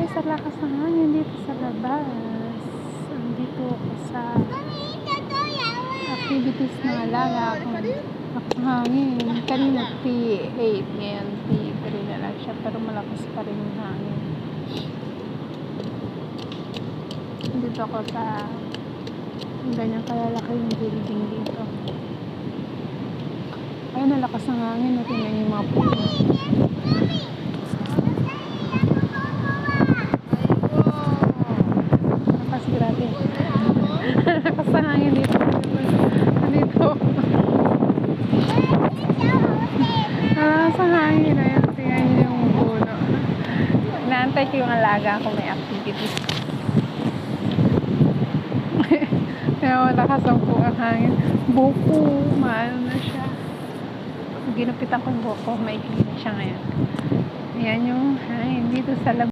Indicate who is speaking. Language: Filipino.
Speaker 1: sa lakas ng hangin dito sa labas. Andito ako sa activities ng alaga ko. Ang hangin. Kanina P8, ngayon P3 na lang siya, pero malakas pa rin yung hangin. Dito ako sa ganyan kalalaki yung building dito. Ay, nalakas ng hangin. Tingnan yung mga puno. Lakas, grabe. Lakas ng hangin dito. Dito. Lakas ng hangin. Ayan, tingnan yung puno. Naantay ko yung alaga ko, may activities. Kaya malakas ang hangin. Buko, maano na siya. Ginupitan ko yung buko, maikli na siya ngayon. Ayan yung hangin dito sa labas.